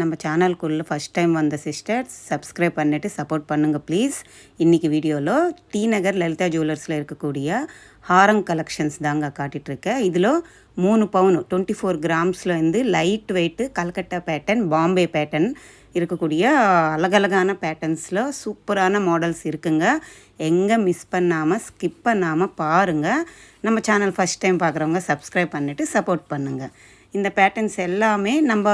நம்ம சேனலுக்குள்ளே first time வந்த sisters subscribe பண்ணிவிட்டு சப்போர்ட் பண்ணுங்கள் ப்ளீஸ். இன்றைக்கி வீடியோவில் டி நகர் லலிதா ஜுவல்லர்ஸில் இருக்கக்கூடிய ஹாரம் கலெக்ஷன்ஸ் தாங்க காட்டிகிட்ருக்கேன். இதில் 3 பவுன் 24 கிராம்ஸ்லேருந்து light weight Calcutta pattern, Bombay pattern இருக்கக்கூடிய அழகழகான பேட்டர்ன்ஸில் சூப்பரான மாடல்ஸ் இருக்குங்க. எங்கே மிஸ் பண்ணாமல் ஸ்கிப் பண்ணாமல் பாருங்கள். நம்ம சேனல் ஃபஸ்ட் டைம் பார்க்குறவங்க சப்ஸ்கிரைப் பண்ணிவிட்டு சப்போர்ட் பண்ணுங்கள். இந்த பேட்டர்ன்ஸ் எல்லாமே நம்ம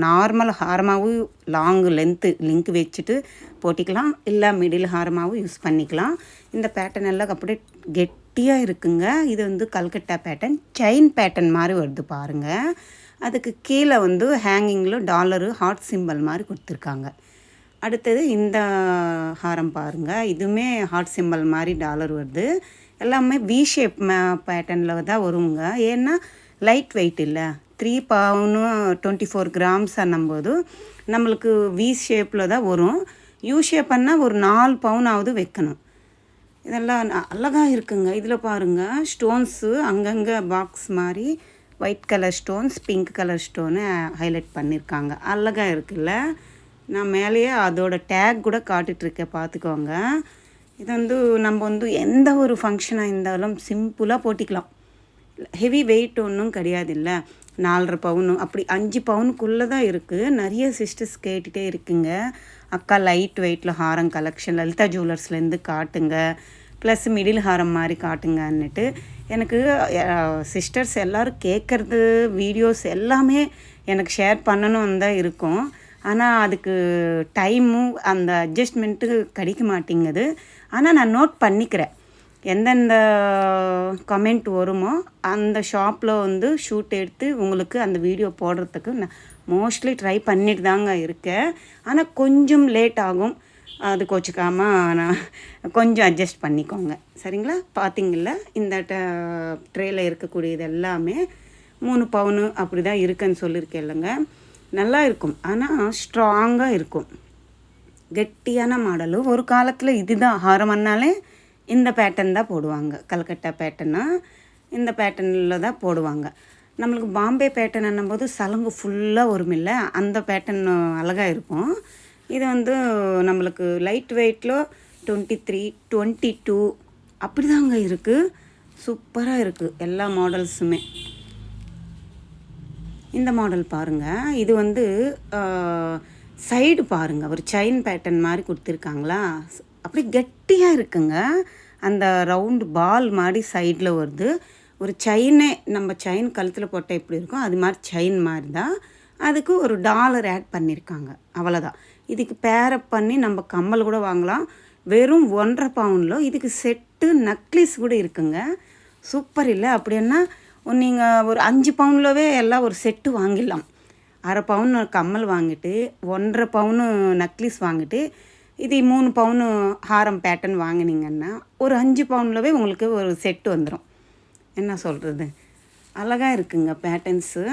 நார்மல் ஹாரமாகவும் லாங் லென்த்து லிங்க் வச்சுட்டு போட்டிக்கலாம், இல்லை மிடில் ஹாரமாகவும் யூஸ் பண்ணிக்கலாம். இந்த பேட்டர்ன் எல்லாம் அப்படியே கெட்டியாக இருக்குங்க. இது கல்கட்டா பேட்டர்ன், செயின் பேட்டர்ன் மாதிரி வருது பாருங்கள். அதுக்கு கீழே ஹேங்கிங்கில் டாலரு ஹார்ட் சிம்பிள் மாதிரி கொடுத்துருக்காங்க. அடுத்தது இந்த ஹாரம் பாருங்கள், இதுவுமே ஹார்ட் சிம்பிள் மாதிரி டாலர் வருது. எல்லாமே வி ஷேப் பேட்டர்னில் தான் வருங்க. ஏன்னா லைட் வெயிட் இல்லை, 3 பவுனு 24 கிராம்ஸ் அன்னும்போது நம்மளுக்கு வி ஷேப்பில் தான் வரும். யூ ஷேப்னா ஒரு 4 பவுனாவது வைக்கணும். இதெல்லாம் அழகாக இருக்குங்க. இதில் பாருங்கள், ஸ்டோன்ஸு அங்கங்கே பாக்ஸ் மாதிரி white colour stones, pink colour stone highlight பண்ணியிருக்காங்க. அழகாக இருக்குல்ல. நான் மேலேயே அதோட டேக் கூட காட்டிகிட்ருக்கேன், பார்த்துக்கோங்க. இது நம்ம எந்த ஒரு ஃபங்க்ஷனாக இருந்தாலும் சிம்பிளாக போட்டிக்கலாம். ஹெவி வெயிட் ஒன்றும் கிடையாது. இல்லை 4.5 பவுனு அப்படி 5 பவுனுக்குள்ளே தான் இருக்குது. நிறைய சிஸ்டர்ஸ் கேட்டுகிட்டே இருக்குங்க, அக்கா லைட் வெயிட்டில் ஹாரம் கலெக்ஷன் லலிதா ஜுவல்லர்ஸ்லேருந்து காட்டுங்க, ப்ளஸ் மிடில் ஹாரம் மாதிரி காட்டுங்கன்னுட்டு. எனக்கு சிஸ்டர்ஸ் எல்லோரும் கேட்குறது வீடியோஸ் எல்லாமே எனக்கு ஷேர் பண்ணணும் தான் இருக்கும். ஆனால் அதுக்கு டைமும் அந்த அட்ஜஸ்ட்மெண்ட்டு கிடைக்க மாட்டேங்குது. ஆனால் நான் நோட் பண்ணிக்கிறேன், எந்தெந்த கமெண்ட் வருமோ அந்த ஷாப்பில் ஷூட் எடுத்து உங்களுக்கு அந்த வீடியோ போடுறதுக்கு நான் மோஸ்ட்லி ட்ரை பண்ணிட்டு தாங்க இருக்கேன். ஆனால் கொஞ்சம் லேட் ஆகும், அது கோச்சிக்காமல் நான் கொஞ்சம் அட்ஜஸ்ட் பண்ணிக்கோங்க, சரிங்களா? பார்த்தீங்கள, இந்த ட்ரேயில் இருக்கக்கூடியது எல்லாமே 3 பவுனு அப்படி தான் இருக்குன்னு சொல்லியிருக்கேன் இல்லைங்க. நல்லா இருக்கும், ஆனால் ஸ்ட்ராங்காக இருக்கும், கெட்டியான மாடலு. ஒரு காலத்தில் இதுதான் ஹாரம்னாலே இந்த பேட்டர்ன் தான் போடுவாங்க. கல்கட்டா பேட்டர்னா இந்த பேட்டர்னில் தான் போடுவாங்க. நம்மளுக்கு பாம்பே பேட்டர்ன் என்னும்போது சலங்கு ஃபுல்லாக வருமில்ல, அந்த பேட்டர்ன் அழகாக இருக்கும். இது நம்மளுக்கு லைட் வெயிட்டில் 23, 22 அப்படி தாங்க இருக்குது. சூப்பராக இருக்குது எல்லா மாடல்ஸுமே. இந்த மாடல் பாருங்கள், இது சைடு பாருங்கள், ஒரு செயின் பேட்டர்ன் மாதிரி கொடுத்துருக்காங்களா, அப்படி கெட்டியாக இருக்குங்க. அந்த ரவுண்டு பால் மாதிரி சைடில் வருது. ஒரு செயினே நம்ம செயின் கழுத்தில் போட்டால் எப்படி இருக்கும் அது மாதிரி செயின் மாதிரி தான். அதுக்கு ஒரு டாலர் ஆட் பண்ணியிருக்காங்க, அவ்வளோதான். இதுக்கு பேரப் பண்ணி நம்ம கம்மல் கூட வாங்கலாம். வெறும் 1.5 பவுனில் இதுக்கு செட்டு நக்லிஸ் கூட இருக்குங்க. சூப்பர் இல்லை? அப்படின்னா நீங்கள் ஒரு 5 பவுன்லவே எல்லாம் ஒரு செட்டு வாங்கிடலாம். 1/2 பவுன் கம்மல் வாங்கிட்டு 1.5 பவுனு நக்லிஸ் வாங்கிட்டு இது 3 பவுனு ஹாரம் பேட்டர்ன் வாங்கினீங்கன்னா ஒரு 5 பவுன்லவே உங்களுக்கு ஒரு செட்டு வந்துடும். என்ன சொல்கிறது, அழகாக இருக்குங்க பேட்டர்ன்ஸு.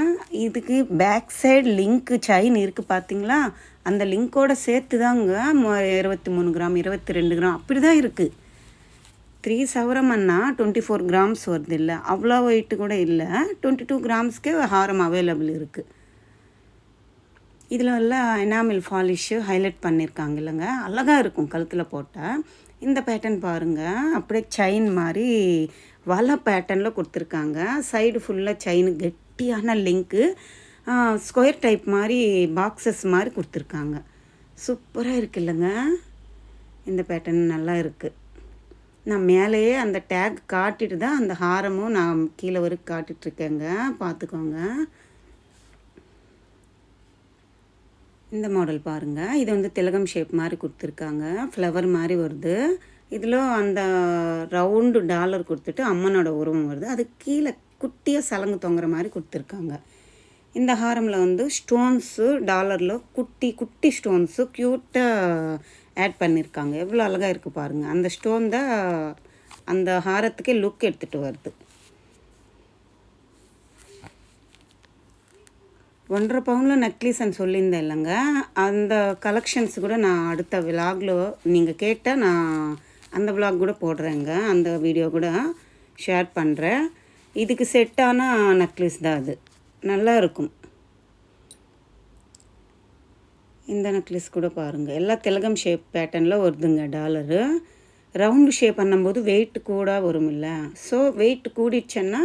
இதுக்கு பேக் சைடு லிங்க்கு செயின் இருக்குது பார்த்தீங்களா, அந்த லிங்க்கோடு சேர்த்து தாங்க 23 கிராம் 22 கிராம் அப்படி தான் இருக்குது. 3 சவரம்னா 24 கிராம்ஸ் வருது இல்லை, அவ்வளோ வெயிட்டு கூட இல்லை. 22 கிராம்ஸ்க்கே ஹாரம் அவைலபிள் இருக்குது. இதில் எல்லாம் எனாமில் ஃபாலிஷு ஹைலைட் பண்ணியிருக்காங்க இல்லைங்க, அழகாக இருக்கும் கழுத்தில் போட்டால். இந்த பேட்டர்ன் பாருங்கள், அப்படியே செயின் மாதிரி வலை பேட்டர்னில் கொடுத்துருக்காங்க. சைடு ஃபுல்லாக செயின், கெட்டியான லிங்க்கு, ஸ்கொயர் டைப் மாதிரி பாக்ஸஸ் மாதிரி கொடுத்துருக்காங்க. சூப்பராக இருக்குது இல்லைங்க. இந்த பேட்டர்ன் நல்லா இருக்குது. நான் மேலேயே அந்த டேக் காட்டிட்டு தான் அந்த ஹாரமும் நான் கீழே வரைக்கும் காட்டிகிட்ருக்கேங்க, பார்த்துக்கோங்க. இந்த மாடல் பாருங்கள், இது திலகம் ஷேப் மாதிரி கொடுத்துருக்காங்க, ஃப்ளவர் மாதிரி வருது. இதில் அந்த ரவுண்டு டாலர் கொடுத்துட்டு அம்மனோட உருவம் வருது. அது கீழே குட்டியாக சலங்கு தொங்குற மாதிரி கொடுத்துருக்காங்க. இந்த ஹாரமில் ஸ்டோன்ஸு டாலரில் குட்டி குட்டி ஸ்டோன்ஸு க்யூட்டாக ஆட் பண்ணியிருக்காங்க. எவ்வளோ அழகாக இருக்குது பாருங்கள். அந்த ஸ்டோன் தான் அந்த ஹாரத்துக்கே லுக் எடுத்துகிட்டு வருது. 1.5 பவுனில் நெக்லீஸ்ன்னு சொல்லியிருந்தேன் இல்லைங்க, அந்த கலெக்ஷன்ஸ் கூட நான் அடுத்த விலாகில் நீங்கள் கேட்டால் நான் அந்த விலாக் கூட போடுறேங்க, அந்த வீடியோ கூட ஷேர் பண்ணுறேன். இதுக்கு செட்டான நெக்லீஸ் தான் அது, நல்லா இருக்கும். இந்த நெக்லஸ் கூட பாருங்கள், எல்லாம் திலகம் ஷேப் பேட்டர்னில் வருதுங்க டாலரு. ரவுண்டு ஷேப் பண்ணும்போது வெயிட் கூட வரும் இல்லை. ஸோ வெயிட் கூடிடுச்சுன்னா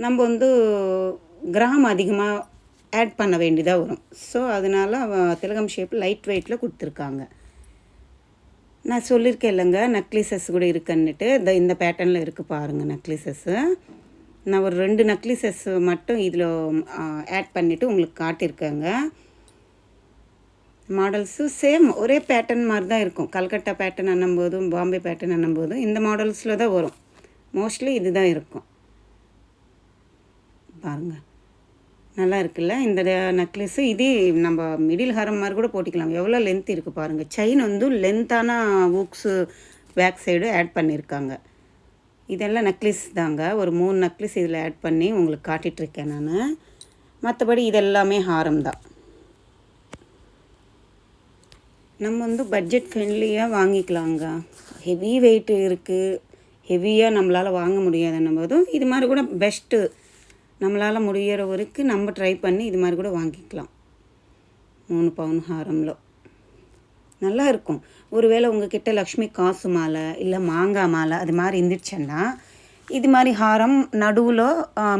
நம்ம வந்து கிராம் அதிகமாக ஆட் பண்ண வேண்டியதாக வரும். ஸோ அதனால் திலகம் ஷேப் லைட் வெயிட்டில் கொடுத்துருக்காங்க. நான் சொல்லியிருக்கேன் இல்லைங்க, நெக்லஸஸ் கூட இருக்குன்னுட்டு. இந்த பேட்டர்னில் இருக்குது பாருங்கள் நெக்லஸஸ்ஸு. நான் ஒரு 2 நெக்லஸஸ் மட்டும் இதில் ஆட் பண்ணிவிட்டு உங்களுக்கு காட்டியிருக்கேங்க. மாடல்ஸு சேம் ஒரே பேட்டர்ன் மாதிரி தான் இருக்கும். கல்கட்டா பேட்டர்ன் அண்ணும்போதும் பாம்பே பேட்டர்ன் அண்ணும்போதும் இந்த மாடல்ஸில் தான் வரும். மோஸ்ட்லி இது தான் இருக்கும். பாருங்கள், நல்லா இருக்குல்ல இந்த நெக்லஸ்ஸு. இதே நம்ம மிடில் ஹாரம் மாதிரி கூட போட்டிக்கலாம். எவ்வளோ லென்த் இருக்குது பாருங்கள். செயின் வந்து லென்த்தான ஊக்ஸு பேக் சைடு ஆட் பண்ணியிருக்காங்க. இதெல்லாம் நெக்லஸ் தாங்க. ஒரு 3 நெக்லஸ் இதில் ஆட் பண்ணி உங்களுக்கு காட்டிகிட்ருக்கேன் நான். மற்றபடி இதெல்லாமே ஹாரம் தான். நம்ம வந்து பட்ஜெட் ஃப்ரெண்ட்லியாக வாங்கிக்கலாங்க. ஹெவி வெயிட் இருக்குது, ஹெவியாக நம்மளால் வாங்க முடியாதுன்னும் போதும் இது மாதிரி கூட பெஸ்ட்டு. நம்மளால் முடிகிற வரைக்கும் நம்ம ட்ரை பண்ணி இது மாதிரி கூட வாங்கிக்கலாம். 3 பவுன் ஹாரமில் நல்லா இருக்கும். ஒருவேளை உங்கள்கிட்ட லக்ஷ்மி காசு மாலை இல்லை மாங்காய் மாலை அது மாதிரி இருந்துச்சுன்னா இது மாதிரி ஹாரம் நடுவில்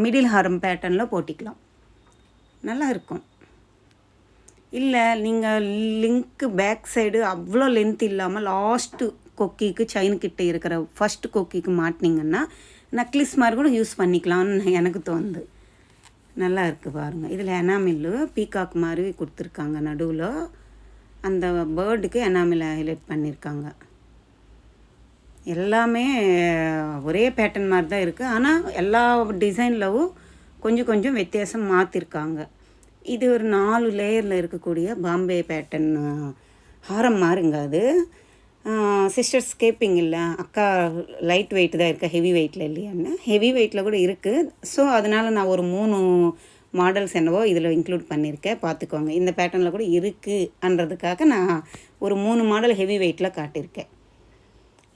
மிடில் ஹாரம் பேட்டர்னில் போட்டிக்கலாம், நல்லா இருக்கும். இல்லை நீங்கள் லிங்க்கு பேக் சைடு அவ்வளோ லென்த் இல்லாமல் லாஸ்ட்டு கொக்கிக்கு செயின்கிட்ட இருக்கிற ஃபஸ்ட்டு கொக்கிக்கு மாட்டினீங்கன்னா நெக்லஸ் மாதிரி கூட யூஸ் பண்ணிக்கலாம்னு எனக்கு தோணுது. நல்லா இருக்குது பாருங்கள். இதில் எனாமில்லு பீகாக் மாதிரி கொடுத்துருக்காங்க. நடுவில் அந்த பேர்டுக்கு எனாமில் ஹைலைட் பண்ணியிருக்காங்க. எல்லாமே ஒரே பேட்டர்ன் மாதிரி தான் இருக்குது. ஆனால் எல்லா டிசைன்லவும் கொஞ்சம் கொஞ்சம் வித்தியாசம் மாற்றிருக்காங்க. இது ஒரு 4 லேயரில் இருக்கக்கூடிய பாம்பே பேட்டர்ன் ஹாரம் மாறுங்க. அது சிஸ்டர்ஸ் கேட்பீங்க இல்லை, அக்கா லைட் வெயிட் தான் இருக்கா, ஹெவி வெயிட்டில் இல்லையான்னு. ஹெவி வெயிட்டில் கூட இருக்குது. ஸோ அதனால் நான் ஒரு 3 மாடல்ஸ் என்னவோ இதில் இன்க்ளூட் பண்ணியிருக்கேன், பார்த்துக்கோங்க. இந்த பேட்டர்னில் கூட இருக்குன்றதுக்காக நான் ஒரு 3 மாடல் ஹெவி வெயிட்டில் காட்டியிருக்கேன்.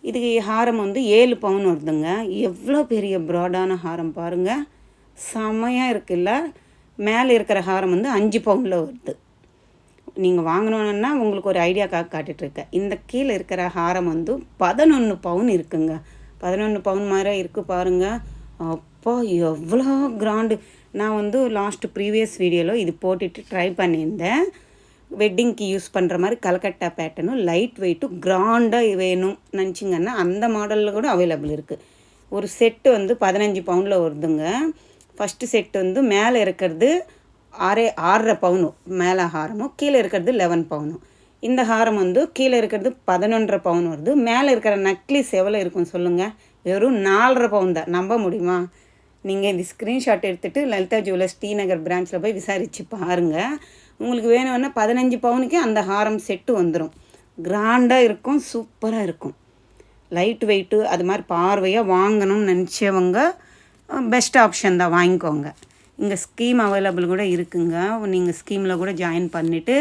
இது ஹாரம் வந்து 7 பவுன் வருதுங்க. எவ்வளோ பெரிய ப்ராடான ஹாரம் பாருங்கள், செமையாக இருக்குல்ல. மேலே இருக்கிற ஹாரம் வந்து 5 பவுனில் வருது. நீங்கள் வாங்கணுன்னா உங்களுக்கு ஒரு ஐடியாக்காக காட்டிகிட்ருக்கேன். இந்த கீழே இருக்கிற ஹாரம் வந்து 11 பவுன் இருக்குங்க. 11 பவுன் மாதிரி இருக்குது பாருங்கள். அப்பா எவ்வளோ கிராண்டு. நான் வந்து ப்ரீவியஸ் வீடியோவில் இது போட்டுட்டு ட்ரை பண்ணியிருந்தேன். வெட்டிங்க்கு யூஸ் பண்ணுற மாதிரி கல்கட்டா பேட்டர்னும் லைட் வெயிட்டும் கிராண்டாக வேணும் நினச்சிங்கன்னா அந்த மாடலில் கூட அவைலபிள் இருக்குது. ஒரு செட்டு வந்து 15 பவுனில் வருதுங்க. ஃபஸ்ட்டு செட்டு வந்து மேலே இருக்கிறது 6.5 பவுனு மேலே ஹாரமும், கீழே இருக்கிறது 11 பவுனும். இந்த ஹாரம் வந்து கீழே இருக்கிறது 11.5 பவுன் வருது. மேலே இருக்கிற நெக்லஸ் எவ்வளோ இருக்குன்னு சொல்லுங்கள், வெறும் 4.5 பவுன் தான். நம்ப முடியுமா? நீங்கள் இந்த ஸ்க்ரீன்ஷாட் எடுத்துகிட்டு லலிதா ஜுவல்லர்ஸ் டி நகர் பிரான்ச்சில் போய் விசாரித்து பாருங்கள். உங்களுக்கு வேணும்னா 15 பவுனுக்கே அந்த ஹாரம் செட்டு வந்துடும். கிராண்டாக இருக்கும், சூப்பராக இருக்கும். லைட் வெயிட்டு அது மாதிரி பார்வையாக வாங்கணும்னு நினச்சவங்க பெஸ்ட் ஆப்ஷன் தான், வாங்கிக்கோங்க. இங்கே ஸ்கீம் அவைலபிள் கூட இருக்குங்க. நீங்கள் ஸ்கீமில் கூட ஜாயின் பண்ணிவிட்டு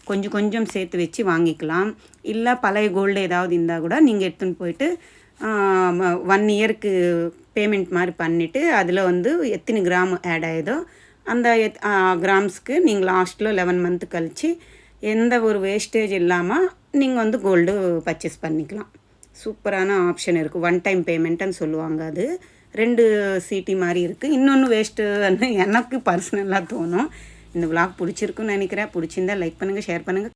கொஞ்சம் கொஞ்சம் சேர்த்து வச்சு வாங்கிக்கலாம். இல்லை பழைய கோல்டு ஏதாவது இருந்தால் கூட நீங்கள் எடுத்துன்னு போயிட்டு 1 இயருக்கு பேமெண்ட் மாதிரி பண்ணிவிட்டு அதில் வந்து எத்தனை கிராம் ஆட் ஆகிதோ அந்த கிராம்ஸ்க்கு நீங்கள் லாஸ்ட்டில் 11 மந்த்து கழித்து எந்த ஒரு வேஸ்டேஜ் இல்லாமல் நீங்கள் வந்து கோல்டு பர்ச்சேஸ் பண்ணிக்கலாம். சூப்பரான ஆப்ஷன் இருக்குது. 1 டைம் பேமெண்ட்டுன்னு சொல்லுவாங்க. அது 2 சீட்டி மாதிரி இருக்குது. இன்னொன்று வேஸ்ட்டுன்னு எனக்கு பர்சனலாக தோணும். இந்த விளாக் பிடிச்சிருக்குன்னு நினைக்கிறேன். பிடிச்சிருந்தால் லைக் பண்ணுங்கள், ஷேர் பண்ணுங்கள்.